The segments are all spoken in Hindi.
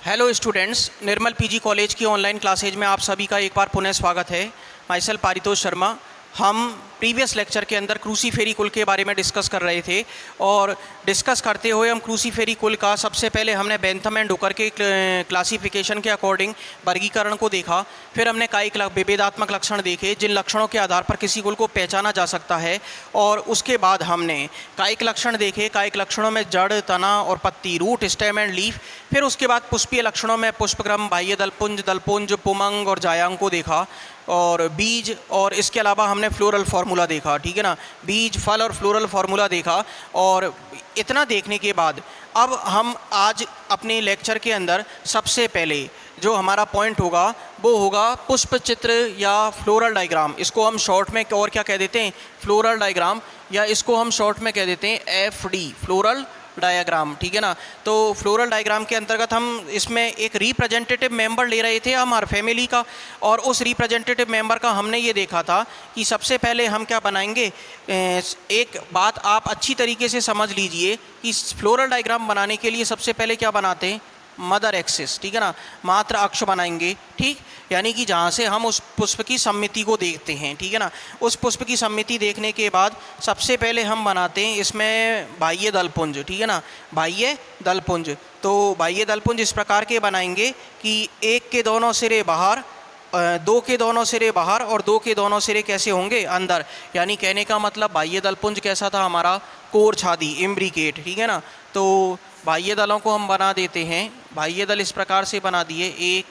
हेलो स्टूडेंट्स, निर्मल पीजी कॉलेज की ऑनलाइन क्लासेज में आप सभी का एक बार पुनः स्वागत है। My self Paritosh Sharma. हम प्रीवियस लेक्चर के अंदर क्रूसीफेरी कुल के बारे में डिस्कस कर रहे थे और डिस्कस करते हुए हम क्रूसीफेरी कुल का सबसे पहले हमने बेंथम एंड हुकर के क्लासिफिकेशन के अकॉर्डिंग वर्गीकरण को देखा। फिर हमने कायिक विभेदात्मक लक्षण देखे जिन लक्षणों के आधार पर किसी कुल को पहचाना जा सकता है, और उसके बाद हमने कायिक लक्षण देखे। कायिक लक्षणों में जड़, तना और पत्ती, रूट, स्टेम एंड लीफ। फिर उसके बाद पुष्पीय लक्षणों में पुष्पक्रम, बाह्य दलपुंज, दलपुंज, पुमंग और जायांग को देखा, और बीज, और इसके अलावा हमने फ्लोरल फार्मूला देखा। ठीक है ना, बीज, फल और फ्लोरल फार्मूला देखा। और इतना देखने के बाद अब हम आज अपने लेक्चर के अंदर सबसे पहले जो हमारा पॉइंट होगा वो होगा पुष्प चित्र या फ्लोरल डायग्राम। इसको हम शॉर्ट में और क्या कह देते हैं, फ्लोरल डायग्राम, या इसको हम शॉर्ट में कह देते हैं FD, फ्लोरल डायग्राम। ठीक है ना। तो फ्लोरल डायग्राम के अंतर्गत हम इसमें एक रिप्रेजेंटेटिव मेंबर ले रहे थे हमारे फैमिली का, और उस रिप्रेजेंटेटिव मेंबर का हमने ये देखा था कि सबसे पहले हम क्या बनाएंगे। एक बात आप अच्छी तरीके से समझ लीजिए कि फ्लोरल डायग्राम बनाने के लिए सबसे पहले क्या बनाते हैं, मदर एक्सिस। ठीक है ना, मात्र अक्ष बनाएंगे। ठीक, यानी कि जहाँ से हम उस पुष्प की सममिति को देखते हैं। ठीक है ना, उस पुष्प की सममिति देखने के बाद सबसे पहले हम बनाते हैं इसमें बाह्य दलपुंज। ठीक है ना, बाह्य दलपुंज। तो बाह्य दलपुंज इस प्रकार के बनाएंगे कि एक के दोनों सिरे बाहर, दो के दोनों सिरे बाहर और दो के दोनों सिरे कैसे होंगे, अंदर। यानी कहने का मतलब बाह्य दलपुंज कैसा था हमारा, कोर छादी, इम्ब्रिकेट। ठीक है ना, तो बाह्य दलों को हम बना देते हैं। बाह्य दल इस प्रकार से बना दिए, एक,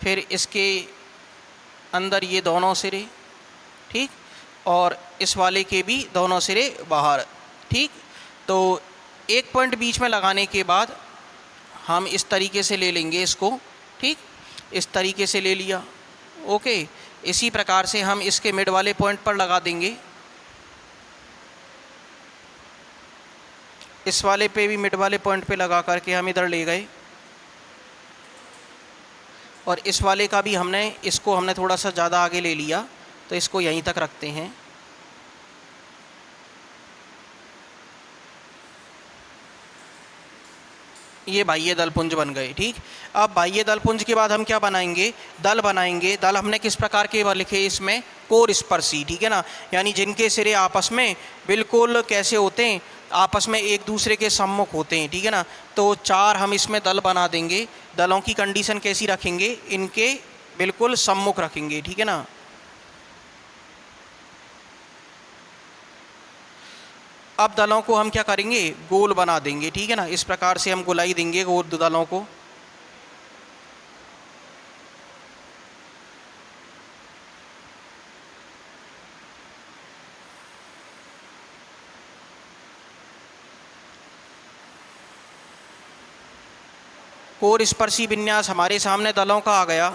फिर इसके अंदर ये दोनों सिरे, ठीक, और इस वाले के भी दोनों सिरे बाहर। ठीक, तो एक पॉइंट बीच में लगाने के बाद हम इस तरीके से ले लेंगे इसको। ठीक, इस तरीके से ले लिया। ओके, इसी प्रकार से हम इसके मिड वाले पॉइंट पर लगा देंगे। इस वाले पे भी मिड वाले पॉइंट पे लगा करके हम इधर ले गए, और इस वाले का भी इसको हमने थोड़ा सा ज़्यादा आगे ले लिया, तो इसको यहीं तक रखते हैं। ये बाह्य दलपुंज बन गए। ठीक, अब बाह्य दलपुंज के बाद हम क्या बनाएंगे, दल बनाएंगे। दल हमने किस प्रकार के लिखे इसमें, कोर स्पर्शी। ठीक है ना, यानी जिनके सिरे आपस में बिल्कुल कैसे होते हैं, आपस में एक दूसरे के सम्मुख होते हैं। ठीक है ना, तो 4 हम इसमें दल बना देंगे। दलों की कंडीशन कैसी रखेंगे, इनके बिल्कुल सम्मुख रखेंगे। ठीक है ना, अब दलों को हम क्या करेंगे, गोल बना देंगे। ठीक है ना, इस प्रकार से हम गोलाई देंगे गोल दलों को। कोर स्पर्शी विन्यास हमारे सामने दलों का आ गया।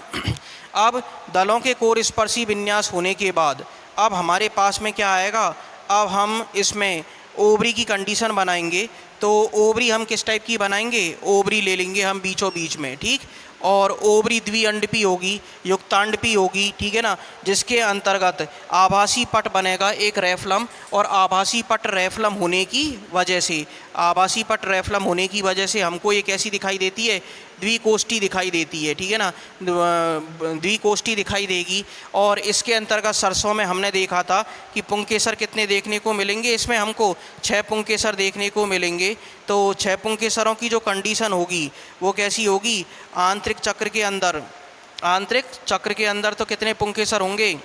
अब दलों के कोर स्पर्शी विन्यास होने के बाद अब हमारे पास में क्या आएगा, अब हम इसमें ओवरी की कंडीशन बनाएंगे। तो ओवरी हम किस टाइप की बनाएंगे, ओवरी ले लेंगे हम बीचों बीच में। ठीक, और ओवरी द्विअंडपी होगी, युक्तांडपी होगी। ठीक है ना, जिसके अंतर्गत आभासी पट बनेगा एक रेफ्लम, और आभासी पट रेफ्लम होने की वजह से, आभासी पट रेफ्लम होने की वजह से हमको ये कैसी दिखाई देती है, द्विकोष्ठी दिखाई देती है। ठीक है ना, द्विकोष्ठी दिखाई देगी। और इसके अंतर्गत सरसों में हमने देखा था कि पुंकेसर कितने देखने को मिलेंगे, इसमें हमको 6 पुंकेसर देखने को मिलेंगे। तो 6 पुंकेसरों की जो कंडीशन होगी वो कैसी होगी, आंतरिक चक्र के अंदर, आंतरिक चक्र के अंदर तो कितने पुंकेसर होंगे,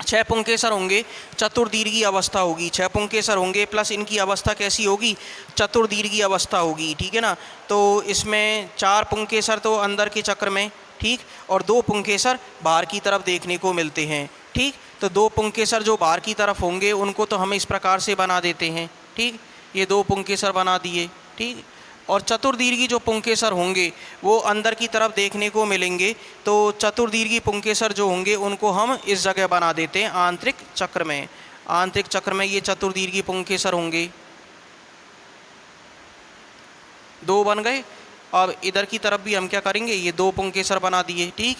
6 पुंकेसर होंगे। चतुर्दीर्घी अवस्था होगी, 6 पुंकेसर होंगे, प्लस इनकी अवस्था कैसी होगी, चतुर्दीर्घी अवस्था होगी। ठीक है ना, तो इसमें 4 पुंकेसर तो अंदर के चक्र में, ठीक, और 2 पुंकेसर बाहर की तरफ देखने को मिलते हैं। ठीक, तो 2 पुंकेसर जो बाहर की तरफ होंगे उनको तो हम इस प्रकार से बना देते हैं। ठीक, ये 2 पुंकेसर बना दिए। ठीक, और चतुर्दीर्घी जो पुंकेसर होंगे वो अंदर की तरफ देखने को मिलेंगे। तो चतुर्दीर्घी पुंकेसर जो होंगे उनको हम इस जगह बना देते हैं आंतरिक चक्र में। आंतरिक चक्र में ये चतुर्दीर्घी पुंकेसर होंगे, 2 बन गए। अब इधर की तरफ भी हम क्या करेंगे, ये 2 पुंकेसर बना दिए। ठीक,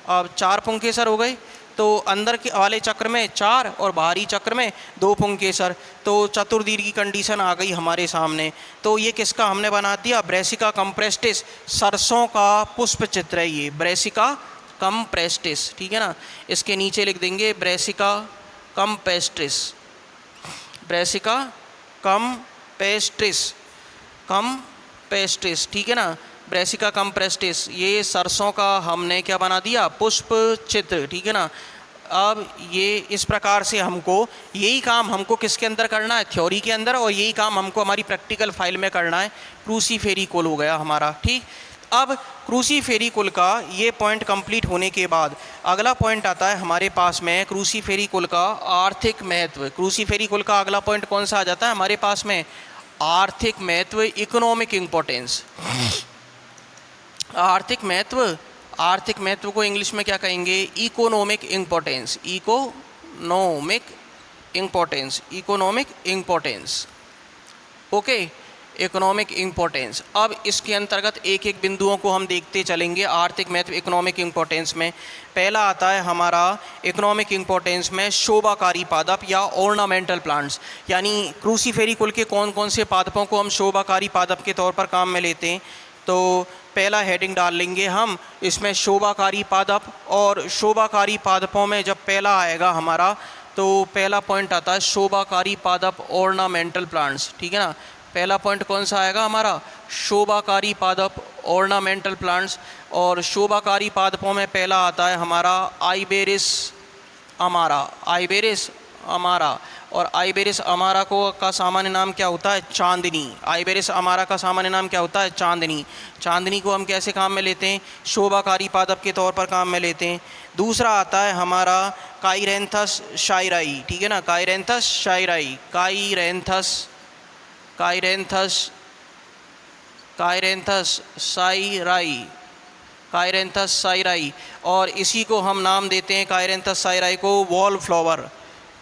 अब 4 पुंकेसर हो गए। तो अंदर के वाले चक्र में 4 और बाहरी चक्र में 2 पुंकेसर, तो चतुर्दीर्घ की कंडीशन आ गई हमारे सामने। तो ये किसका हमने बना दिया, ब्रेसिका कंप्रेस्टिस, सरसों का पुष्प चित्र है ये, ब्रेसिका कंप्रेस्टिस, ठीक है ना। इसके नीचे लिख देंगे ब्रेसिका कंप्रेस्टिस, ब्रेसिका कंप्रेस्टिस, कंप्रेस्टिस, ठीक है ना, ब्रेसिका कंप्रेस्टिस, ये सरसों का हमने क्या बना दिया, पुष्प चित्र, ठीक है ना। अब ये इस प्रकार से हमको यही काम हमको किसके अंदर करना है, थ्योरी के अंदर, और यही काम हमको हमारी प्रैक्टिकल फाइल में करना है। क्रूसीफेरिकुल हो गया हमारा, ठीक। अब क्रूसीफेरिकुल का ये पॉइंट कंप्लीट होने के बाद अगला पॉइंट आता है हमारे पास में क्रूसीफेरिकुल का आर्थिक महत्व। क्रूसीफेरिकुल का अगला पॉइंट कौन सा आ जाता है हमारे पास में, आर्थिक महत्व, इकोनॉमिक इम्पोर्टेंस। आर्थिक महत्व, आर्थिक महत्व को इंग्लिश में क्या कहेंगे, economic importance, economic importance, economic importance, okay, economic importance. अब इसके अंतर्गत एक एक बिंदुओं को हम देखते चलेंगे आर्थिक महत्व इकोनॉमिक इम्पोर्टेंस में। पहला आता है हमारा इकोनॉमिक इम्पोर्टेंस में शोभाकारी पादप या ऑर्नामेंटल प्लांट्स, यानी क्रूसीफेरिकुल के कौन कौन से पादपों को हम शोभाकारी पादप के तौर पर काम में लेते हैं। तो पहला हेडिंग डाल लेंगे हम इसमें शोभाकारी पादप, और शोभाकारी पादपों में जब पहला आएगा हमारा तो पहला पॉइंट आता है शोभाकारी पादप ऑर्नामेंटल प्लांट्स, ठीक है ना। पहला पॉइंट कौन सा आएगा हमारा, शोभाकारी पादप ऑर्नामेंटल प्लांट्स। और शोभाकारी पादपों में पहला आता है हमारा आइबेरिस अमारा, आइबेरिस अमारा। और आइबेरिस अमारा को का सामान्य नाम क्या होता है, चांदनी। आइबेरिस अमारा का सामान्य नाम क्या होता है, चांदनी। चांदनी को हम कैसे काम में लेते हैं, शोभाकारी पादप के तौर पर काम में लेते हैं। दूसरा आता है हमारा काइरेंथस शाइराई, ठीक है ना, काइरेंथस शाइराई, काइरेंथस, काइरेंथस, काइरेंथस साइराई, काइरेंथस साइराई। और इसी को हम नाम देते हैं काइरेंथस साइराई को वॉल फ्लावर,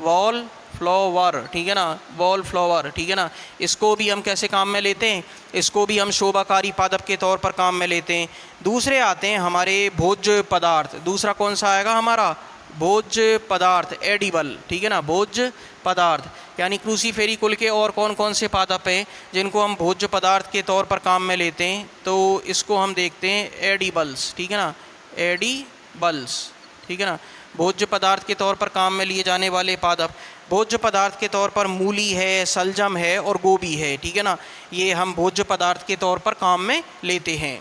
वॉल फ्लावर, ठीक है ना, वॉल फ्लावर, ठीक है ना। इसको भी हम कैसे काम में लेते हैं, इसको भी हम शोभाकारी पादप के तौर पर काम में लेते हैं। दूसरे आते हैं हमारे भोज्य पदार्थ। दूसरा कौन सा आएगा हमारा, भोज्य पदार्थ, एडिबल, ठीक है ना, भोज्य पदार्थ। यानी क्रूसीफेरिकुल के और कौन कौन से पादप हैं जिनको हम भोज्य पदार्थ के तौर पर काम में लेते हैं, तो इसको हम देखते हैं एडिबल्स, ठीक है ना, एडिबल्स, ठीक है ना, भोज्य पदार्थ के तौर पर काम में लिए जाने वाले पादप। भोज्य पदार्थ के तौर पर मूली है, सलजम है और गोभी है, ठीक है ना, ये हम भोज्य पदार्थ के तौर पर काम में लेते हैं।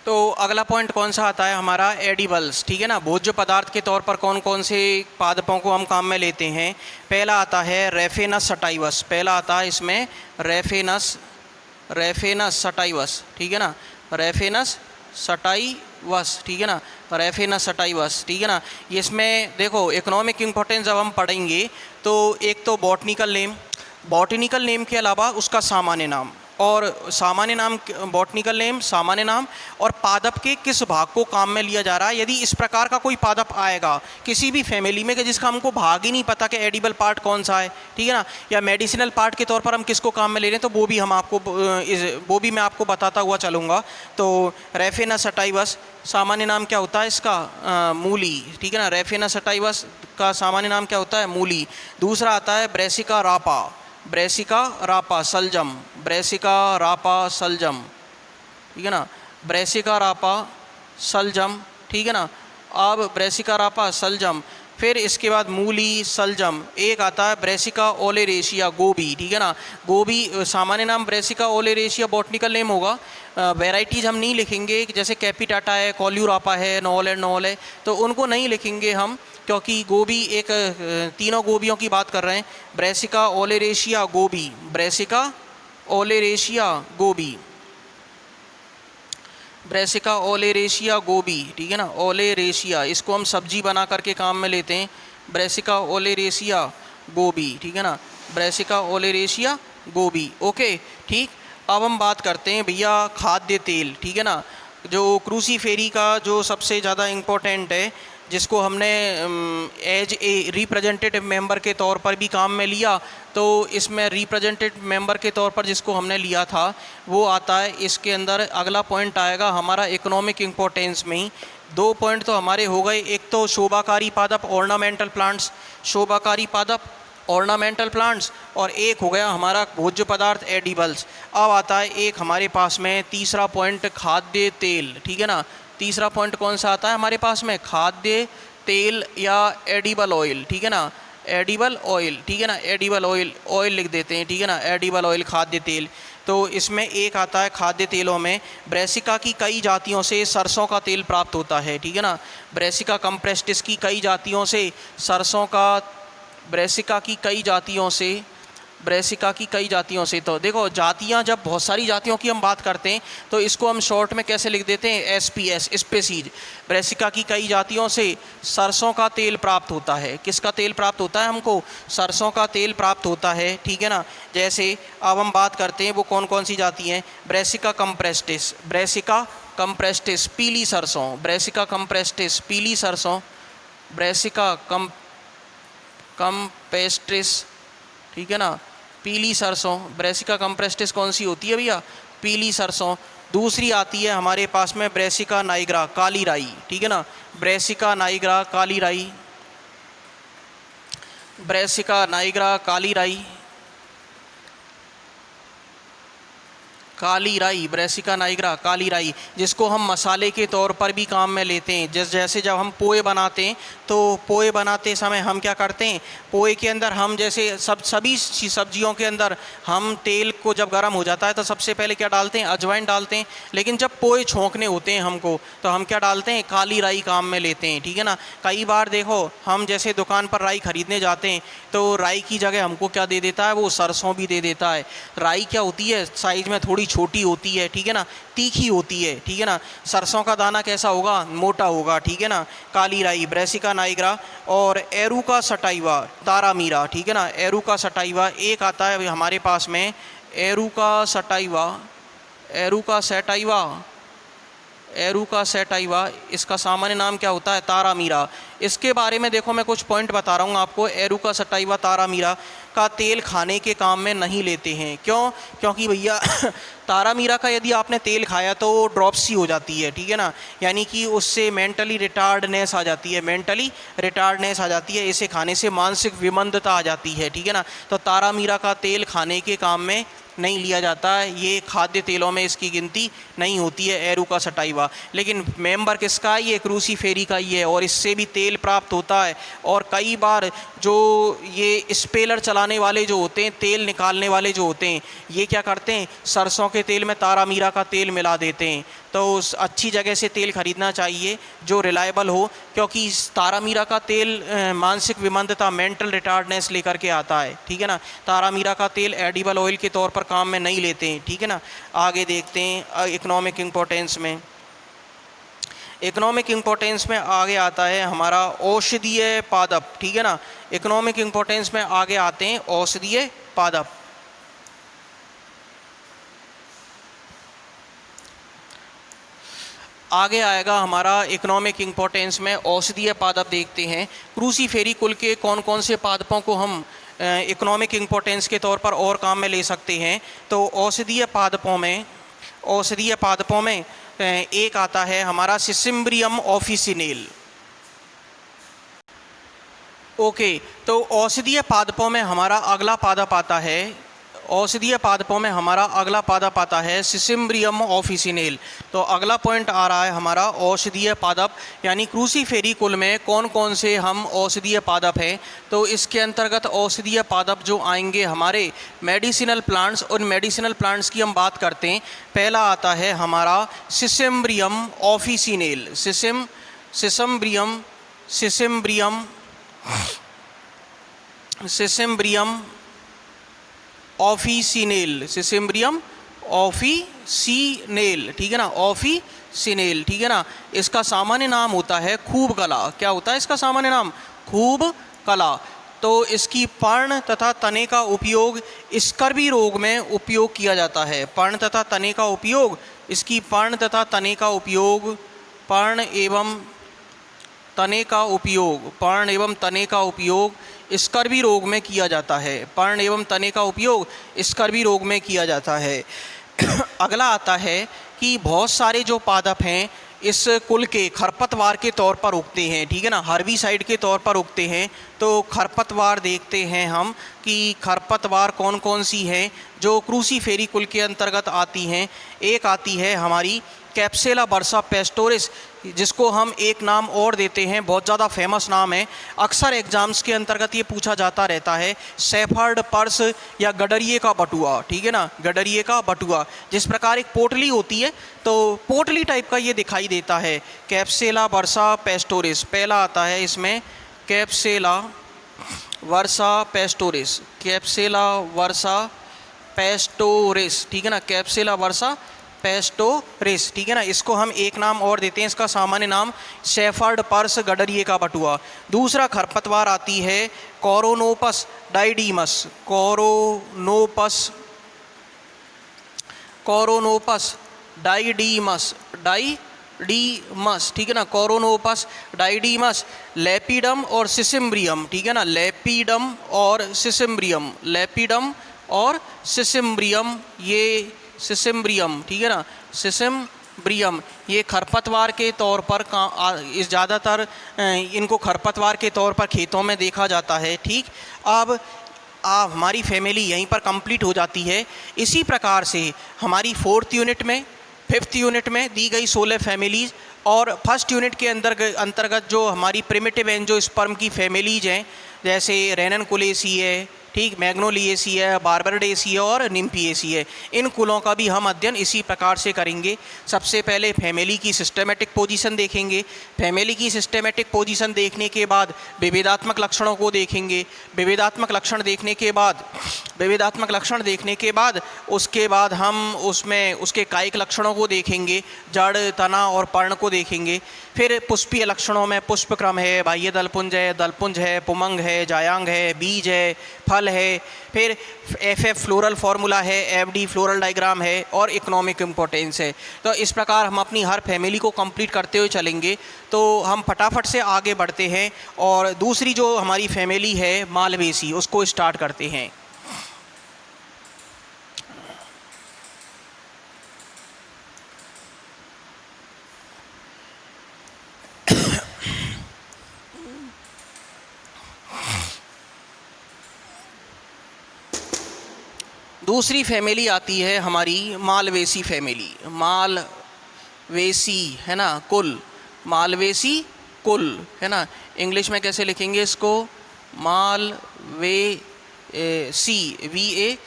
तो अगला पॉइंट कौन सा आता है हमारा, एडिबल्स, ठीक है ना, भोज्य पदार्थ के तौर पर कौन कौन से पादपों को हम काम में लेते हैं। पहला आता है रेफेनस सटाइवस, पहला आता है इसमें रेफेनस, रेफेनस सटाइवस, ठीक है ना, रेफेनस सटाइवस, ठीक है ना, रेफेनस सटाइवस, ठीक है ना। इसमें देखो इकोनॉमिक इम्पोर्टेंस जब हम पढ़ेंगे तो एक तो बॉटनिकल नेम, बॉटनिकल नेम के अलावा उसका सामान्य नाम, और सामान्य नाम, बॉटनिकल नेम, सामान्य नाम, और पादप के किस भाग को काम में लिया जा रहा है। यदि इस प्रकार का कोई पादप आएगा किसी भी फैमिली में कि जिसका हमको भाग ही नहीं पता कि एडिबल पार्ट कौन सा है, ठीक है ना, या मेडिसिनल पार्ट के तौर पर हम किसको काम में ले रहे हैं, तो वो भी हम आपको वो भी मैं आपको बताता हुआ चलूँगा। तो रेफेनस सटाइवस, सामान्य नाम क्या होता है इसका, मूली, ठीक है ना, रेफेनस सटाइवस का सामान्य नाम क्या होता है, मूली। दूसरा आता है ब्रेसिका रापा, ब्रेसिका रापा सलजम, ब्रेसिका रापा सलजम, ठीक है ना, ब्रेसिका रापा सलजम, ठीक है ना। अब ब्रेसिका रापा सलजम, फिर इसके बाद मूली सलजम, एक आता है ब्रेसिका ओलेरेशिया गोभी, ठीक है ना, गोभी सामान्य नाम ब्रेसिका ओलेरेशिया बॉटनिकल नेम होगा। वैराइटीज़ हम नहीं लिखेंगे, जैसे कैपिटाटा है, कॉल्यूरापा है, नॉल है, नॉल है, तो उनको नहीं लिखेंगे हम, क्योंकि गोभी एक तीनों गोभियों की बात कर रहे हैं। ब्रेसिका ओलेरेशिया गोभी, ब्रेसिका ओलेरेशिया गोभी, ब्रेसिका ओलेरेशिया गोभी, ठीक है ना, ओलेरेशिया, इसको हम सब्जी बना करके काम में लेते हैं, ब्रेसिका ओलेरेशिया गोभी, ठीक है ना, ब्रेसिका ओलेरेशिया गोभी, ओके, ठीक। अब हम बात करते हैं भैया खाद्य तेल, ठीक है ना, जो क्रूसीफेरी का जो सबसे ज़्यादा इम्पोर्टेंट है, जिसको हमने एज ए रिप्रेजेंटेटिव मेंबर के तौर पर भी काम में लिया, तो इसमें रिप्रेजेंटेटिव मेंबर के तौर पर जिसको हमने लिया था वो आता है इसके अंदर। अगला पॉइंट आएगा हमारा इकोनॉमिक इम्पोर्टेंस में ही। 2 पॉइंट तो हमारे हो गए, एक तो शोभाकारी पादप ऑर्नामेंटल प्लांट्स, शोभाकारी पादप ऑर्नामेंटल प्लांट्स, और एक हो गया हमारा भोज्य पदार्थ एडिबल्स। अब आता है एक हमारे पास में तीसरा पॉइंट खाद्य तेल, ठीक है ना। तीसरा पॉइंट कौन सा आता है हमारे पास में, खाद्य तेल या एडिबल ऑयल, ठीक है ना, एडिबल ऑयल, ठीक है ना, एडिबल ऑयल, ऑयल लिख देते हैं, ठीक है ना, एडिबल ऑयल खाद्य तेल। तो इसमें एक आता है खाद्य तेलों में ब्रेसिका की कई जातियों से सरसों का तेल प्राप्त होता है, ठीक है ना। ब्रेसिका कंप्रेस्टिस की कई जातियों से सरसों का, ब्रेसिका की कई जातियों से, ब्रेसिका की कई जातियों से। तो देखो जातियां, जब बहुत सारी जातियों की हम बात करते हैं तो इसको हम शॉर्ट में कैसे लिख देते हैं, SPS, स्पेसीज। ब्रेसिका की कई जातियों से सरसों का तेल प्राप्त होता है। किसका तेल प्राप्त होता है हमको, सरसों का तेल प्राप्त होता है, ठीक है ना। जैसे अब हम बात करते हैं वो कौन कौन सी जाति हैं। ब्रेसिका कंप्रेस्टिस, ब्रेसिका कंप्रेस्टिस पीली सरसों, ब्रेसिका कंप्रेस्टिस पीली सरसों, ब्रेसिका कंप्रेस्टिस, ठीक है ना, पीली सरसों। ब्रेसिका कंप्रेस्टिस कौन सी होती है भैया, पीली सरसों। दूसरी आती है हमारे पास में ब्रेसिका नाइग्रा काली राई, ठीक है ना, ब्रेसिका नाइग्रा काली राई, ब्रेसिका नाइग्रा काली राई, काली राई, ब्रेसिका नाइग्रा काली राई, जिसको हम मसाले के तौर पर भी काम में लेते हैं। जैसे जब हम पोए बनाते हैं तो पोए बनाते समय हम क्या करते हैं, पोए के अंदर हम जैसे सभी सब्जियों के अंदर हम तेल को जब गर्म हो जाता है तो सबसे पहले क्या डालते हैं, अजवाइन डालते हैं। लेकिन जब पोए छोंकने होते हैं हमको तो हम क्या डालते हैं, काली राई काम में लेते हैं, ठीक है ना। कई बार देखो हम जैसे दुकान पर राई खरीदने जाते हैं तो राई की जगह हमको क्या दे देता है, वो सरसों भी दे देता है। राई क्या होती है, साइज में थोड़ी छोटी होती है, ठीक है ना, तीखी होती है, ठीक है ना। सरसों का दाना कैसा होगा, मोटा होगा, ठीक है ना। काली राई, ब्रेसिका नाइग्रा, और एरुका सटाइवा तारामीरा, ठीक है ना, एरुका सटाइवा। एक आता है हमारे पास में एरुका सटाइवा, एरुका सटाइवा, एरुका सटाइवा, इसका सामान्य नाम क्या होता है, तारामीरा। इसके बारे में देखो मैं कुछ पॉइंट बता रहा हूँ आपको। एरुका सटाइवा तारामीरा का तेल खाने के काम में नहीं लेते हैं। क्यों, क्योंकि भैया तारामीरा का यदि आपने तेल खाया तो वो ड्रॉप्सी हो जाती है, ठीक है ना, यानी कि उससे मेंटली रिटार्डनेस आ जाती है, मेंटली रिटार्डनेस आ जाती है। इसे खाने से मानसिक विमंदता आ जाती है, ठीक है ना। तो तारामीरा का तेल खाने के काम में नहीं लिया जाता है, ये खाद्य तेलों में इसकी गिनती नहीं होती है एरुका सटाइवा। लेकिन मेंबर किसका है, ये क्रूसीफेरी का ही है, और इससे भी तेल प्राप्त होता है। और कई बार जो ये स्पेलर चलाने वाले जो होते हैं, तेल निकालने वाले जो होते हैं, ये क्या करते हैं, सरसों के तेल में तारामीरा का तेल मिला देते हैं। तो उस अच्छी जगह से तेल खरीदना चाहिए जो रिलायबल हो, क्योंकि तारामीरा का तेल मानसिक विमंदता, मेंटल रिटार्डनेस लेकर के आता है, ठीक है ना। तारामीरा का तेल एडिबल ऑयल के तौर पर काम में नहीं लेते हैं, ठीक है ना। आगे देखते हैं इकोनॉमिक इम्पोर्टेंस में। इकोनॉमिक इम्पोर्टेंस में आगे आता है हमारा औषधीय पादप, ठीक है ना। इकोनॉमिक इम्पोर्टेंस में आगे आते हैं औषधीय पादप। आगे आएगा हमारा इकोनॉमिक इम्पोर्टेंस में औषधीय पादप। देखते हैं क्रूसीफेरी कुल के कौन कौन से पादपों को हम इकोनॉमिक इम्पोर्टेंस के तौर पर और काम में ले सकते हैं। तो औषधीय पादपों में एक आता है हमारा सिसिम्ब्रियम ऑफिसिनेल। ओके, तो औषधीय पादपों में हमारा अगला पादप आता है, औषधीय पादपों में हमारा अगला पादप आता है सिसिम्ब्रियम ऑफिसिनेल। तो अगला पॉइंट आ रहा है हमारा औषधीय पादप, यानी क्रूसीफेरी कुल में कौन कौन से हम औषधीय पादप हैं। तो इसके अंतर्गत औषधीय पादप जो आएंगे हमारे मेडिसिनल प्लांट्स, उन मेडिसिनल प्लांट्स की हम बात करते हैं। पहला आता है हमारा सिसिम्ब्रियम ऑफिसिनेल, सिसिम्ब्रियम ऑफिसिनेल, सिसिम्ब्रियम ऑफिसिनेल, ठीक है ना, ऑफिसिनेल, ठीक है ना। इसका सामान्य नाम होता है खूब कला। क्या होता है इसका सामान्य नाम, खूब कला। तो इसकी पर्ण तथा तने का उपयोग स्कर्वी रोग में उपयोग किया जाता है। पर्ण तथा तने का उपयोग, इसकी पर्ण तथा तने का उपयोग, पर्ण एवं तने का उपयोग, पर्ण एवं तने का उपयोग स्कर्वी रोग में किया जाता है। पर्ण एवं तने का उपयोग स्कर्वी रोग में किया जाता है। अगला आता है कि बहुत सारे जो पादप हैं इस कुल के खरपतवार के तौर पर उगते हैं, ठीक है ना, हर्बिसाइड के तौर पर उगते हैं। तो खरपतवार देखते हैं हम कि खरपतवार कौन कौन सी हैं जो क्रूसीफेरी कुल के अंतर्गत आती हैं। एक आती है हमारी कैप्सेला बर्सा पेस्टोरिस, जिसको हम एक नाम और देते हैं, बहुत ज़्यादा फेमस नाम है, अक्सर एग्जाम्स के अंतर्गत ये पूछा जाता रहता है, सेफर्ड पर्स या गडरिए का बटुआ, ठीक है ना, गडरिए का बटुआ। जिस प्रकार एक पोटली होती है तो पोटली टाइप का ये दिखाई देता है, कैप्सेला बर्सा पेस्टोरिस। पहला आता है इसमें कैप्सेला वर्सा पेस्टोरिस, कैप्सेला वर्सा पेस्टोरिस, ठीक है ना, कैप्सेला वर्सा पेस्टोरिस, ठीक है ना। इसको हम एक नाम और देते हैं, इसका सामान्य नाम शेफर्ड पर्स गडरिए का बटुआ। दूसरा खरपतवार आती है कोरोनोपस डाइडीमस, कोरोनोपस डाइडीमस, ठीक है ना, कोरोनोपस डाइडीमस। लेपिडम और सिसिम्ब्रियम, ठीक है ना, लेपिडम और सिसिम्ब्रियम, लेपिडम और सिसिम्ब्रियम, ये सिसिम्ब्रियम, ठीक है ना, सिसिम्ब्रियम, ये खरपतवार के तौर पर इस ज़्यादातर इनको खरपतवार के तौर पर खेतों में देखा जाता है। ठीक, अब हमारी फैमिली यहीं पर कंप्लीट हो जाती है। इसी प्रकार से हमारी 4th यूनिट में, 5th यूनिट में दी गई 16 फैमिलीज़ और 1st यूनिट के अंतर्गत जो हमारी प्रिमिटिव एंजियोस्पर्म की फैमिलीज हैं, जैसे रेननकुलेसी है, ठीक, मैग्नोलिएसी है, बार्बरडेसी है और निम्फिएसी है, इन कुलों का भी हम अध्ययन इसी प्रकार से करेंगे। सबसे पहले फैमिली की सिस्टेमेटिक पोजीशन देखेंगे। फैमिली की सिस्टेमेटिक पोजीशन देखने के बाद विभेदात्मक लक्षणों को देखेंगे। विभेदात्मक लक्षण देखने के बाद उसके बाद हम उसमें उसके कायिक लक्षणों को देखेंगे, जड़, तना और पर्ण को देखेंगे। फिर पुष्पीय लक्षणों में पुष्पक्रम है, बाह्य दलपुंज है, पुमंग है, जायांग है, बीज है, फल है। फिर एफ फ्लोरल फार्मूला है, एफडी फ्लोरल डायग्राम है और इकोनॉमिक इम्पोर्टेंस है। तो इस प्रकार हम अपनी हर फैमिली को कंप्लीट करते हुए चलेंगे। तो हम फटाफट से आगे बढ़ते हैं और दूसरी जो हमारी फैमिली है मालवेसी, उसको स्टार्ट करते हैं। दूसरी फैमिली आती है हमारी मालवेसी फैमिली, मालवेसी है ना, कुल, मालवेसी कुल है ना। इंग्लिश में कैसे लिखेंगे इसको, मालवेसी, VACEAE,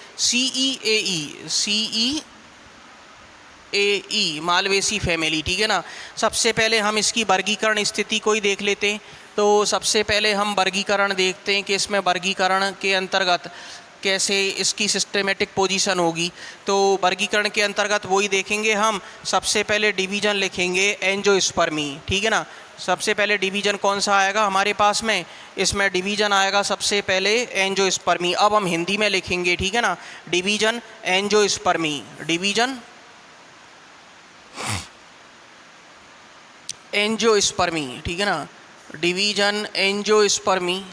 मालवेसी फैमिली, ठीक है ना। सबसे पहले हम इसकी वर्गीकरण स्थिति को ही देख लेते हैं। तो सबसे पहले हम वर्गीकरण देखते हैं कि इसमें वर्गीकरण के अंतर्गत कैसे इसकी सिस्टेमेटिक पोजीशन होगी। तो वर्गीकरण के अंतर्गत वही देखेंगे हम। सबसे पहले डिवीज़न लिखेंगे एंजियोस्पर्मी, ठीक है ना। सबसे पहले डिवीज़न कौन सा आएगा हमारे पास में, इसमें डिवीज़न आएगा सबसे पहले एंजियोस्पर्मी। अब हम हिंदी में लिखेंगे, ठीक है ना, डिवीज़न एंजियोस्पर्मी, डिवीज़न एंजियोस्पर्मी, ठीक है ना, डिवीज़न एंजियोस्पर्मी,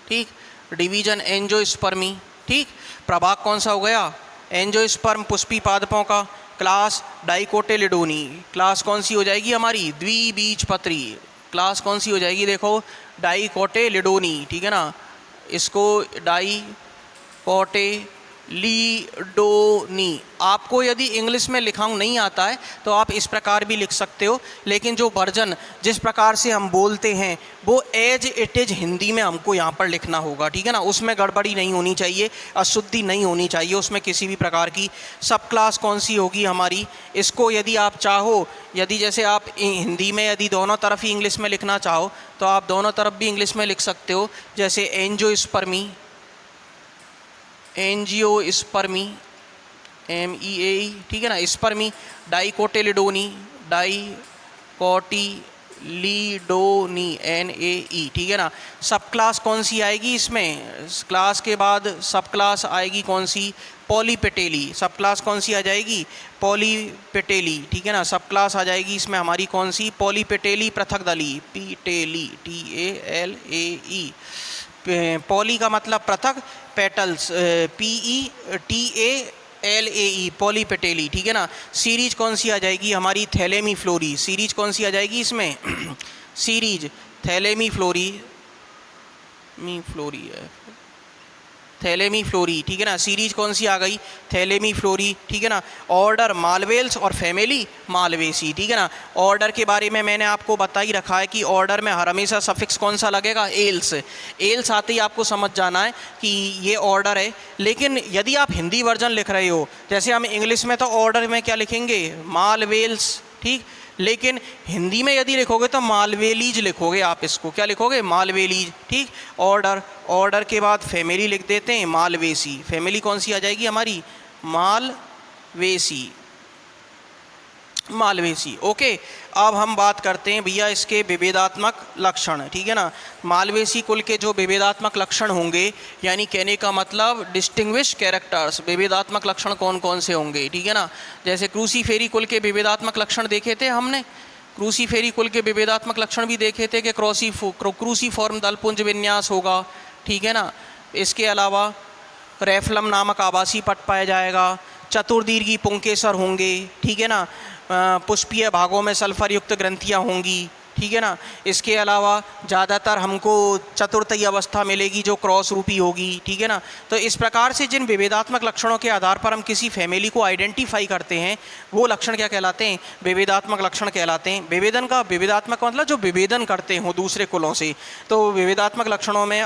ठीक, डिवीज़न एंजियोस्पर्मी, ठीक। प्रभाग कौन सा हो गया, एंजियोस्पर्म पुष्पी पादपों का। क्लास डाइकोटिलिडोनी, क्लास कौन सी हो जाएगी हमारी, द्विबीजपत्री, क्लास कौन सी हो जाएगी, देखो डाइकोटिलिडोनी, ठीक है ना। इसको डाइकोटिलिडोनी, आपको यदि इंग्लिश में लिखाऊं नहीं आता है तो आप इस प्रकार भी लिख सकते हो, लेकिन जो वर्जन जिस प्रकार से हम बोलते हैं वो एज इट इज़ हिंदी में हमको यहाँ पर लिखना होगा, ठीक है ना। उसमें गड़बड़ी नहीं होनी चाहिए, अशुद्धि नहीं होनी चाहिए उसमें किसी भी प्रकार की। सब क्लास कौन सी होगी हमारी, इसको यदि आप चाहो, यदि जैसे आप हिंदी में यदि दोनों तरफ ही इंग्लिश में लिखना चाहो तो आप दोनों तरफ भी इंग्लिश में लिख सकते हो। जैसे एंजियोस्पर्मी, एंजियोस्पर्मी, MEAE, ठीक है ना, स्पर्मी, डाइकोटिलिडोनी, डाइकोटिलिडोनी, लीडोनी NAE, ठीक है ना। सब क्लास कौन सी आएगी इसमें, क्लास के बाद सब क्लास आएगी कौन सी, पॉलीपेटेली। सब क्लास कौन सी आ जाएगी, पॉलीपेटेली, ठीक है ना। सब क्लास आ जाएगी इसमें हमारी कौन सी, पॉलीपेटेली पृथक दली, पीटेली TALAE। पॉली का मतलब पृथक, पेटल्स PETALAE, पॉलीपेटेली, ठीक है ना। सीरीज कौन सी आ जाएगी हमारी, थैलेमी फ्लोरी। सीरीज कौन सी आ जाएगी इसमें सीरीज थैलेमी फ्लोरी, थैलेमी फ्लोरी, ठीक है ना। सीरीज कौन सी आ गई, थैलेमी फ्लोरी, ठीक है ना। ऑर्डर मालवेल्स और फैमिली मालवेसी, ठीक है ना। ऑर्डर के बारे में मैंने आपको बता ही रखा है कि ऑर्डर में हर हमेशा सफिक्स कौन सा लगेगा, एल्स। एल्स आते ही आपको समझ जाना है कि ये ऑर्डर है। लेकिन यदि आप हिंदी वर्जन लिख रहे हो, जैसे हम इंग्लिश में तो ऑर्डर में क्या लिखेंगे, मालवेल्स, ठीक। लेकिन हिंदी में यदि लिखोगे तो मालवेलीज लिखोगे आप, इसको क्या लिखोगे, मालवेलीज, ठीक। ऑर्डर, ऑर्डर के बाद फैमिली लिख देते हैं, मालवेसी। फैमिली कौन सी आ जाएगी हमारी, मालवेसी, मालवेसी, ओके। अब हम बात करते हैं भैया इसके विभेदात्मक लक्षण, ठीक है ना। मालवेसी कुल के जो विभेदात्मक लक्षण होंगे, यानी कहने का मतलब डिस्टिंग्विश कैरेक्टर्स, विभेदात्मक लक्षण कौन कौन से होंगे, ठीक है ना। जैसे क्रूसीफेरी कुल के विभेदात्मक लक्षण देखे थे हमने, क्रूसीफेरी कुल के विभेदात्मक लक्षण भी देखे थे कि क्रूसीफॉर्म दलपुंज विन्यास होगा, ठीक है ना। इसके अलावा रेफ्लम नामक आवासीय पट पाया जाएगा, चतुर्दीर्घी पुंकेसर होंगे, ठीक है ना। पुष्पीय भागों में सल्फर युक्त ग्रंथियां होंगी, ठीक है ना। इसके अलावा ज़्यादातर हमको चतुर्थी अवस्था मिलेगी जो क्रॉस रूपी होगी, ठीक है ना। तो इस प्रकार से जिन विभेदात्मक लक्षणों के आधार पर हम किसी फैमिली को आइडेंटिफाई करते हैं, वो लक्षण क्या कहलाते हैं, विभेदात्मक लक्षण कहलाते हैं। विभेदन का, विभेदात्मक मतलब जो विभेदन करते हों दूसरे कुलों से। तो विभेदात्मक लक्षणों में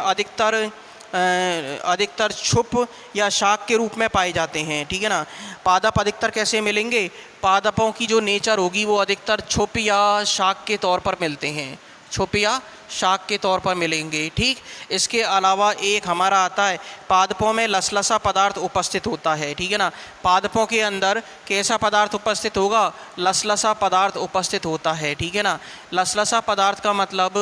अधिकतर छुप या शाक के रूप में पाए जाते हैं, ठीक है ना। पादप अधिकतर कैसे मिलेंगे, पादपों की जो नेचर होगी वो अधिकतर छुप या शाक के तौर पर मिलते हैं, छुप या शाक के तौर पर मिलेंगे, ठीक। इसके अलावा एक हमारा आता है, पादपों में लसलसा पदार्थ उपस्थित होता है, ठीक है ना। पादपों के अंदर कैसा पदार्थ उपस्थित होगा, लसलसा पदार्थ उपस्थित होता है, ठीक है ना। लसलसा पदार्थ का मतलब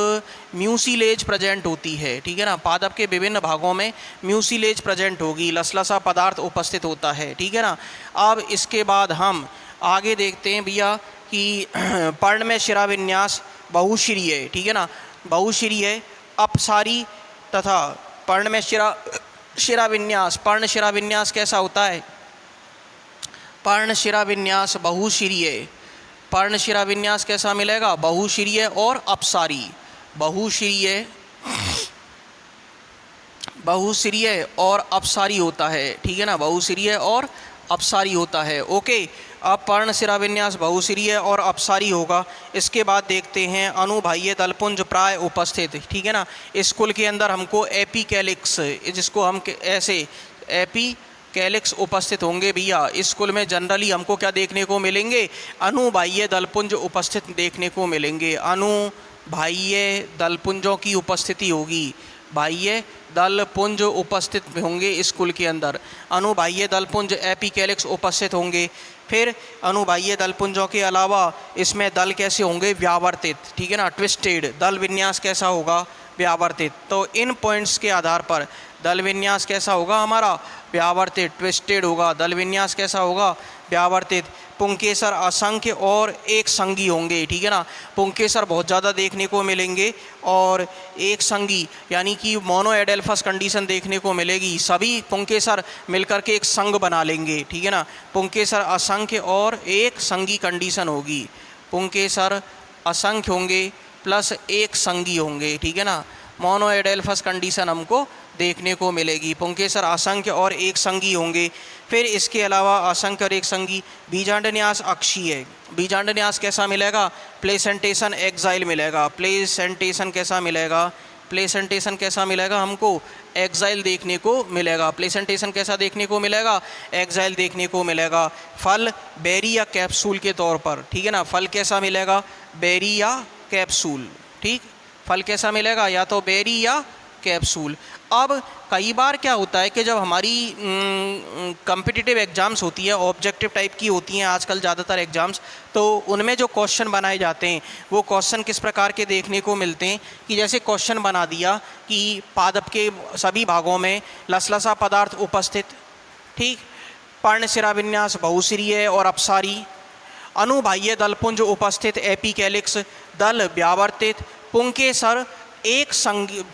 म्यूसिलेज प्रेजेंट होती है, ठीक है ना। पादप के विभिन्न भागों में म्यूसिलेज प्रेजेंट होगी, लसलसा पदार्थ उपस्थित होता है, ठीक है ना। अब इसके बाद हम आगे देखते हैं भैया कि पर्ण में शिराविन्यास बहुशिरीय, ठीक है ना। बहुशिरीय, अपसारी तथा पर्ण में शिराविन्यास, पर्ण शिराविन्यास कैसा होता है, पर्ण शिराविन्यास बहुशिरीय, पर्ण शिराविन्यास कैसा मिलेगा, बहुशिरीय और अपसारी, बहुशिरीय और अपसारी होता है, ठीक है ना। बहुशिरीय और अपसारी होता है, ओके। अब पर्ण शिराविन्यास बहुशिरीय और अपसारी होगा। इसके बाद देखते हैं अनुभागीय दलपुंज प्राय उपस्थित, ठीक है ना। इस कुल के अंदर हमको एपिकैलिक्स, जिसको हम ऐसे एपिकैलिक्स उपस्थित होंगे भैया। इस कुल में जनरली हमको क्या देखने को मिलेंगे, अनुभागीय दलपुंज उपस्थित देखने को मिलेंगे, अनुभागीय दलपुंजों की उपस्थिति होगी, बाह्य दलपुंज उपस्थित होंगे इस कुल के अंदर, अनुबाह्य दलपुंज एपिकैलिक्स उपस्थित होंगे। फिर अनुबाह्य दलपुंजों के अलावा इसमें दल कैसे होंगे, व्यावर्तित, ठीक है ना, ट्विस्टेड। दल विन्यास कैसा होगा, व्यावर्तित। तो इन पॉइंट्स के आधार पर दल विन्यास कैसा होगा हमारा, व्यावर्तित, ट्विस्टेड होगा। दल विन्यास कैसा होगा, व्यावर्तित। पुंकेसर असंख्य और एक संगी होंगे, ठीक है ना। पुंकेसर बहुत ज़्यादा देखने को मिलेंगे और एक संगी यानी कि मोनोएडेल्फस कंडीशन देखने को मिलेगी। सभी पुंकेसर मिलकर के एक संग बना लेंगे, ठीक है ना। पुंकेसर असंख्य और एक संगी कंडीशन होगी, पुंकेसर असंख्य होंगे प्लस एक संगी होंगे, ठीक है ना। मोनोएडेल्फस कंडीशन हमको देखने को मिलेगी, पुंकेसर असंख्य और एक संगी होंगे। फिर इसके अलावा असंख्य और एक संगी। बीजांडन्यास अक्षीय, बीजांडन्यास कैसा मिलेगा, प्लेसेंटेशन एक्साइल मिलेगा। प्लेसेंटेशन कैसा मिलेगा, प्लेसेंटेशन कैसा मिलेगा हमको, एक्साइल देखने को मिलेगा। प्लेसेंटेशन कैसा देखने को मिलेगा, एक्साइल देखने को मिलेगा। फल बेरी या कैप्सूल के तौर पर, ठीक है ना। फल कैसा मिलेगा, बेरी या कैप्सूल, ठीक। फल कैसा मिलेगा, या तो बेरी या कैप्सूल। अब कई बार क्या होता है कि जब हमारी कॉम्पिटिटिव एग्ज़ाम्स होती है, ऑब्जेक्टिव टाइप की होती हैं आजकल ज़्यादातर एग्ज़ाम्स, तो उनमें जो क्वेश्चन बनाए जाते हैं वो क्वेश्चन किस प्रकार के देखने को मिलते हैं कि जैसे क्वेश्चन बना दिया कि पादप के सभी भागों में लसलसा पदार्थ उपस्थित, ठीक, पर्ण शिराविन्यास बहुशिरीय और अपसारी, अनुबाह्य दलपुंज उपस्थित एपिकैलिक्स, दल व्यावर्तित, पुंकेसर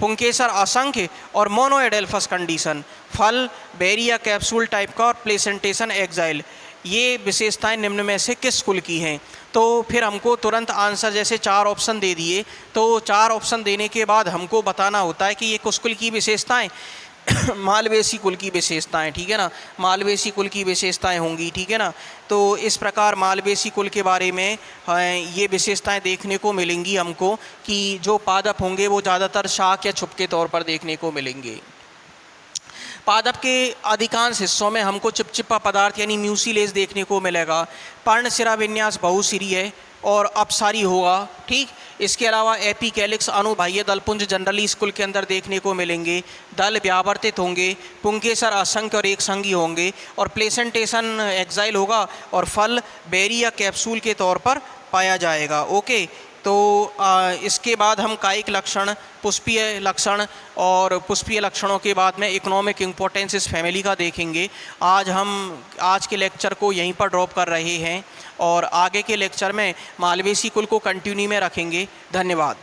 पुंकेसर असंख्य और मोनोएडेल्फस कंडीशन, फल बेरिया कैप्सूल टाइप का और प्लेसेंटेशन एक्साइल, ये विशेषताएं निम्न में से किस कुल की हैं। तो फिर हमको तुरंत आंसर, जैसे 4 ऑप्शन दे दिए, तो 4 ऑप्शन देने के बाद हमको बताना होता है कि ये किस कुल की विशेषताएं मालवेसी कुल की विशेषताएं, ठीक है ना, मालवेसी कुल की विशेषताएं होंगी, ठीक है ना। तो इस प्रकार मालवेसी कुल के बारे में ये विशेषताएं देखने को मिलेंगी हमको कि जो पादप होंगे वो ज़्यादातर शाक या छुप के तौर पर देखने को मिलेंगे। पादप के अधिकांश हिस्सों में हमको चिपचिपा पदार्थ यानी म्यूसिलेज देखने को मिलेगा। पर्ण शिराविन्यास बहुशिरीय और अपसारी होगा, ठीक। इसके अलावा एपिकैलिक्स अनुबाह्य दलपुंज जनरली स्कूल के अंदर देखने को मिलेंगे। दल व्यावर्तित होंगे, पुंकेसर असंख्य और एक संगी होंगे और प्लेसेंटेशन एक्साइल होगा और फल बेरी या कैप्सूल के तौर पर पाया जाएगा। ओके, तो इसके बाद हम कायिक लक्षण, पुष्पीय लक्षण और पुष्पीय लक्षणों के बाद में इकोनॉमिक इम्पोर्टेंस इस फैमिली का देखेंगे। आज के लेक्चर को यहीं पर ड्रॉप कर रहे हैं और आगे के लेक्चर में मालवेसी कुल को कंटिन्यू में रखेंगे। धन्यवाद।